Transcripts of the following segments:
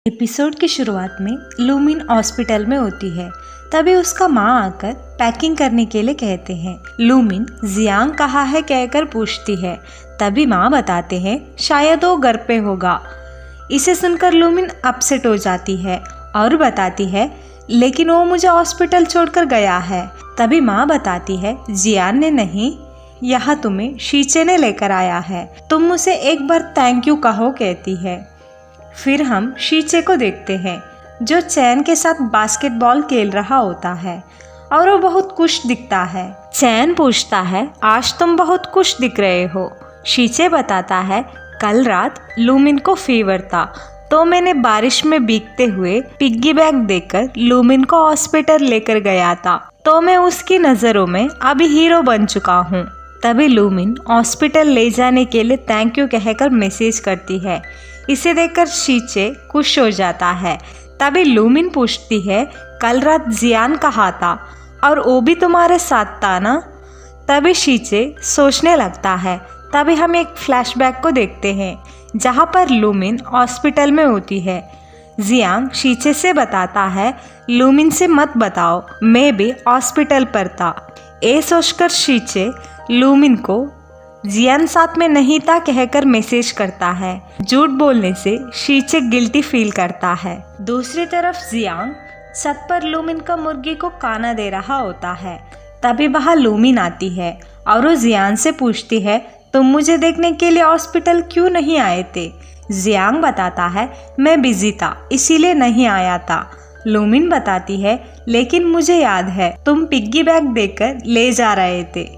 Episode की शुरुआत में लूमिन हॉस्पिटल में होती है। तभी उसका माँ आकर पैकिंग करने के लिए कहते हैं। लूमिन जियांग कहाँ है कहकर पूछती है। तभी माँ बताते हैं शायद वो घर पे होगा। इसे सुनकर लूमिन अपसेट हो जाती है और बताती है लेकिन वो मुझे हॉस्पिटल छोड़कर गया है। तभी माँ बताती है जियान ने नहीं, यहाँ तुम्हें शीचे ने लेकर आया है, तुम उसे एक बार थैंक यू कहो कहती है। फिर हम शीचे को देखते हैं जो चैन के साथ बास्केटबॉल खेल रहा होता है और वो बहुत खुश दिखता है। चैन पूछता है आज तुम बहुत खुश दिख रहे हो। शीचे बताता है कल रात लूमिन को फीवर था तो मैंने बारिश में भीगते हुए पिग्गी बैंक देकर लूमिन को हॉस्पिटल लेकर गया था, तो मैं उसकी नज़रों में अभी हीरो बन चुका हूँ। तभी लूमिन हॉस्पिटल ले जाने के लिए थैंक यू कहकर मैसेज करती है। इसे देखकर शीचे खुश हो जाता है। तभी लूमिन पूछती है कल रात जियान कहाँ था और वो भी तुम्हारे साथ था ना। तभी शीचे सोचने लगता है। तभी हम एक फ्लैशबैक को देखते हैं जहाँ पर लूमिन हॉस्पिटल में होती है। जियांग शीचे से बताता है लूमिन से मत बताओ, मैं भी हॉस्पिटल पर था। ये सोचकर शीचे लूमिन को जियान साथ में नहीं था कहकर मैसेज करता है। झूठ बोलने से शीचे गिल्टी फील करता है। दूसरी तरफ जियांग छत पर लूमिन का मुर्गी को खाना दे रहा होता है। तभी वहाँ लूमिन आती है और वो जियान से पूछती है तुम मुझे देखने के लिए हॉस्पिटल क्यों नहीं आए थे। जियांग बताता है मैं बिजी था इसीलिए नहीं आया था। लूमिन बताती है लेकिन मुझे याद है तुम पिग्गी बैंक देकर ले जा रहे थे।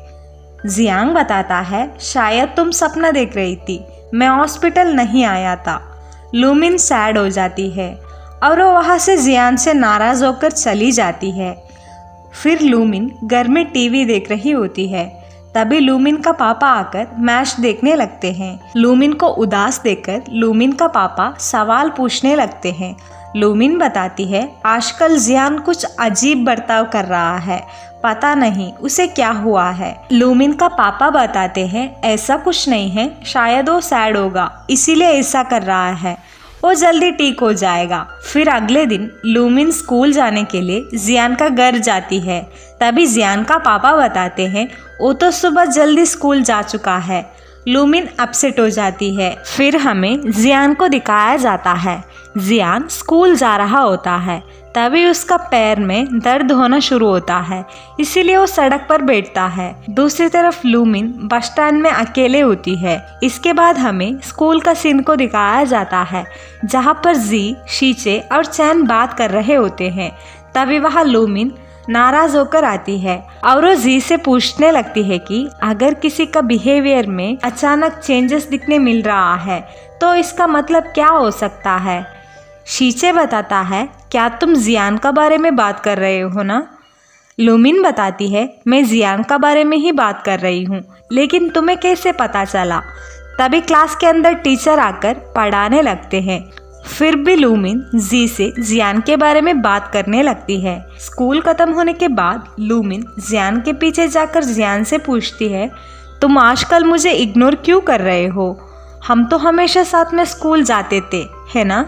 जियांग बताता है शायद तुम सपना देख रही थी, मैं हॉस्पिटल नहीं आया था। लूमिन सैड हो जाती है और वो वहाँ से जियान से नाराज़ होकर चली जाती है। फिर लूमिन घर में टीवी देख रही होती है। तभी लूमिन का पापा आकर मैच देखने लगते हैं। लूमिन को उदास देखकर लूमिन का पापा सवाल पूछने लगते हैं। लूमिन बताती है आजकल जियान कुछ अजीब बर्ताव कर रहा है, पता नहीं उसे क्या हुआ है। लूमिन का पापा बताते हैं ऐसा कुछ नहीं है, शायद वो सैड होगा इसीलिए ऐसा कर रहा है, वो जल्दी ठीक हो जाएगा। फिर अगले दिन लूमिन स्कूल जाने के लिए जियान का घर जाती है। तभी जियान का पापा बताते हैं वो तो सुबह जल्दी स्कूल जा चुका है। लूमिन अपसेट हो जाती है। फिर हमें जियान को दिखाया जाता है। जियान स्कूल जा रहा होता है। तभी उसका पैर में दर्द होना शुरू होता है, इसीलिए वो सड़क पर बैठता है। दूसरी तरफ लूमिन बस स्टैंड में अकेले होती है। इसके बाद हमें स्कूल का सीन को दिखाया जाता है जहाँ पर जी, शीचे और चैन बात कर रहे होते हैं। तभी वहाँ लूमिन नाराज होकर आती है और वो जी से पूछने लगती है कि अगर किसी का बिहेवियर में अचानक चेंजेस दिखने मिल रहा है तो इसका मतलब क्या हो सकता है। शीचे बताता है क्या तुम जियान का बारे में बात कर रहे हो ना। लूमिन बताती है मैं जियान का बारे में ही बात कर रही हूँ, लेकिन तुम्हें कैसे पता चला। तभी क्लास के अंदर टीचर आकर पढ़ाने लगते हैं। फिर भी लूमिन जी से जियान के बारे में बात करने लगती है। स्कूल खत्म होने के बाद लूमिन जियान के पीछे जाकर जियान से पूछती है तुम आजकल मुझे इग्नोर क्यों कर रहे हो, हम तो हमेशा साथ में स्कूल जाते थे, है ना।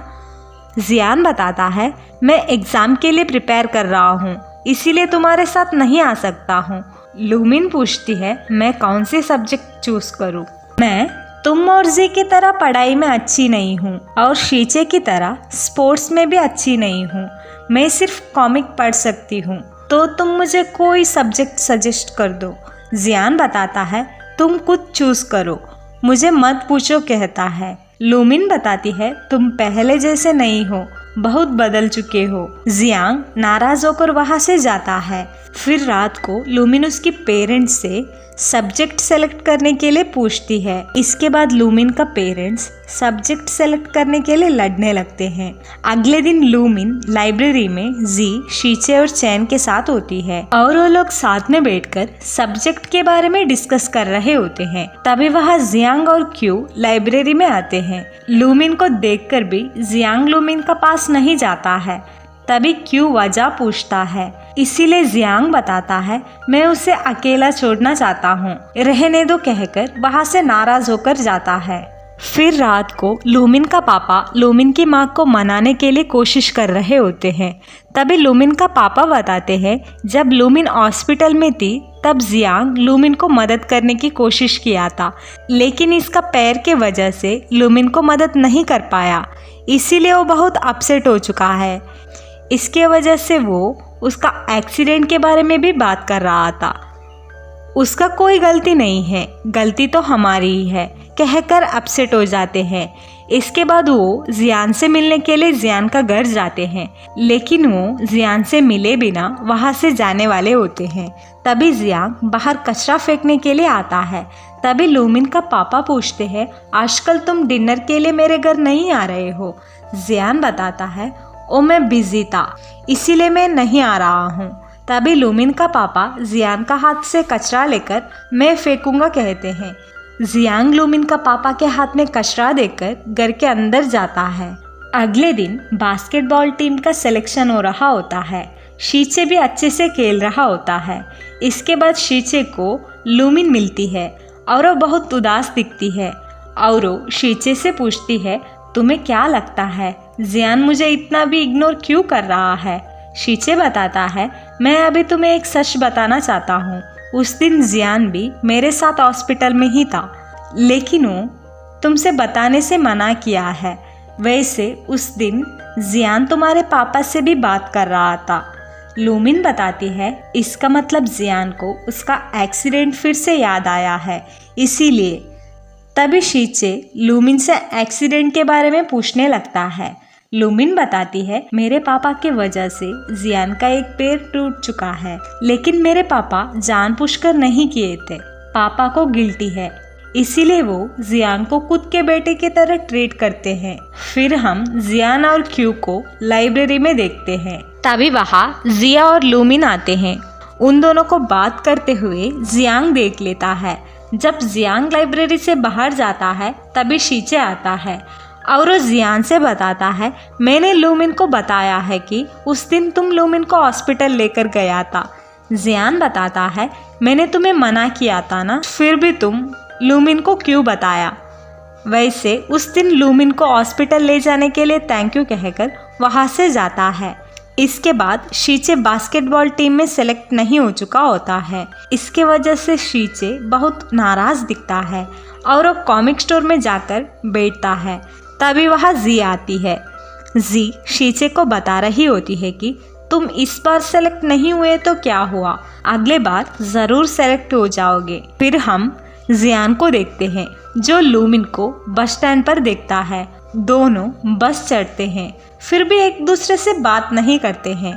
जियान बताता है मैं एग्ज़ाम के लिए प्रिपेयर कर रहा हूँ इसीलिए तुम्हारे साथ नहीं आ सकता हूँ। लूमिन पूछती है मैं कौन सी सब्जेक्ट चूज करूँ। मैं तुम और जी की तरह पढ़ाई में अच्छी नहीं हूँ और शीचे की तरह स्पोर्ट्स में भी अच्छी नहीं हूँ, मैं सिर्फ कॉमिक पढ़ सकती हूँ, तो तुम मुझे कोई सब्जेक्ट सजेस्ट कर दो। जियान बताता है तुम खुद चूज करो, मुझे मत पूछो कहता है। लूमिन बताती है तुम पहले जैसे नहीं हो, बहुत बदल चुके हो। जियांग नाराज होकर वहाँ से जाता है। फिर रात को लूमिन उसकी पेरेंट्स से सब्जेक्ट सेलेक्ट करने के लिए पूछती है। इसके बाद लूमिन का पेरेंट्स सब्जेक्ट सेलेक्ट करने के लिए लड़ने लगते हैं। अगले दिन लूमिन लाइब्रेरी में जी, शीचे और चैन के साथ होती है और वो लोग साथ में बैठकर सब्जेक्ट के बारे में डिस्कस कर रहे होते हैं। तभी वहाँ जियांग और क्यू लाइब्रेरी में आते हैं। लूमिन को देखकर भी जियांग लूमिन का पास नहीं जाता है। तभी क्यू वजह पूछता है, इसीलिए जियांग बताता है मैं उसे अकेला छोड़ना चाहता हूँ, रहने दो कहकर वहाँ से नाराज होकर जाता है। फिर रात को लूमिन का पापा लूमिन की माँ को मनाने के लिए कोशिश कर रहे होते हैं। तभी लूमिन का पापा बताते हैं जब लूमिन हॉस्पिटल में थी तब जियांग लूमिन को मदद करने की कोशिश किया था, लेकिन इसका पैर के वजह से लूमिन को मदद नहीं कर पाया, इसीलिए वो बहुत अपसेट हो चुका है। इसके वजह से वो उसका एक्सीडेंट के बारे में भी बात कर रहा था। उसका कोई गलती नहीं है, गलती तो हमारी ही है कहकर अपसेट हो जाते हैं। इसके बाद वो जियान से मिलने के लिए जियान का घर जाते हैं, लेकिन वो जियान से मिले बिना वहाँ से जाने वाले होते हैं। तभी जियांग बाहर कचरा फेंकने के लिए आता है। तभी लूमिन का पापा पूछते हैं, आजकल तुम डिनर के लिए मेरे घर नहीं आ रहे हो? जियान बताता है, ओ मैं बिजी था इसीलिए मैं नहीं आ रहा हूँ। तभी लूमिन का पापा जियान का हाथ से कचरा लेकर मैं फेंकूंगा कहते हैं। जियांग लूमिन का पापा के हाथ में कचरा देकर घर के अंदर जाता है। अगले दिन बास्केटबॉल टीम का सिलेक्शन हो रहा होता है। शीचे भी अच्छे से खेल रहा होता है। इसके बाद शीचे को लूमिन मिलती है और वो बहुत उदास दिखती है और वो शीचे से पूछती है, तुम्हें क्या लगता है जियान मुझे इतना भी इग्नोर क्यों कर रहा है? शीचे बताता है, मैं अभी तुम्हें एक सच बताना चाहता हूँ। उस दिन जियान भी मेरे साथ हॉस्पिटल में ही था, लेकिन वो तुमसे बताने से मना किया है। वैसे उस दिन जियान तुम्हारे पापा से भी बात कर रहा था। लूमिन बताती है, इसका मतलब जियान को उसका एक्सीडेंट फिर से याद आया है, इसीलिए। तभी शीचे लूमिन से एक्सीडेंट के बारे में पूछने लगता है। लूमिन बताती है, मेरे पापा के वजह से जियान का एक पैर टूट चुका है, लेकिन मेरे पापा जानबूझकर नहीं किए थे। पापा को गिल्टी है, इसीलिए वो जियान को खुद के बेटे की तरह ट्रीट करते हैं। फिर हम जियान और क्यू को लाइब्रेरी में देखते हैं। तभी वहाँ जिया और लूमिन आते हैं। उन दोनों को बात करते हुए जियांग देख लेता है। जब जियांग लाइब्रेरी से बाहर जाता है तभी शीचे आता है और वो जियान से बताता है, मैंने लूमिन को बताया है कि उस दिन तुम लूमिन को हॉस्पिटल लेकर गया था। जियान बताता है, मैंने तुम्हें मना किया था ना, फिर भी तुम लूमिन को क्यों बताया? वैसे उस दिन लूमिन को हॉस्पिटल ले जाने के लिए थैंक यू कहकर वहाँ से जाता है। इसके बाद शीचे बास्केटबॉल टीम में सेलेक्ट नहीं हो चुका होता है। इसके वजह से शीचे बहुत नाराज दिखता है और वो कॉमिक स्टोर में जाकर बैठता है। तभी वहाँ जी आती है। जी शीचे को बता रही होती है कि तुम इस बार सेलेक्ट नहीं हुए तो क्या हुआ, अगले बार ज़रूर सेलेक्ट हो जाओगे। फिर हम जियान को देखते हैं जो लूमिन को बस स्टैंड पर देखता है। दोनों बस चढ़ते हैं, फिर भी एक दूसरे से बात नहीं करते हैं।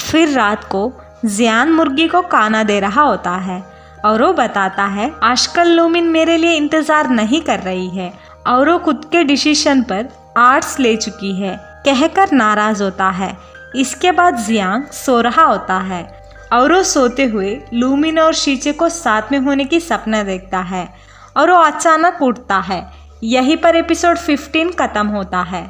फिर रात को जियान मुर्गी को खाना दे रहा होता है और वो बताता है, आजकल लूमिन मेरे लिए इंतज़ार नहीं कर रही है और वो खुद के डिसीजन पर आर्ट्स ले चुकी है कहकर नाराज़ होता है। इसके बाद जियांग सो रहा होता है और वो सोते हुए लूमिन और शीचे को साथ में होने की सपना देखता है और वो अचानक उठता है। यहीं पर एपिसोड 15 खत्म होता है।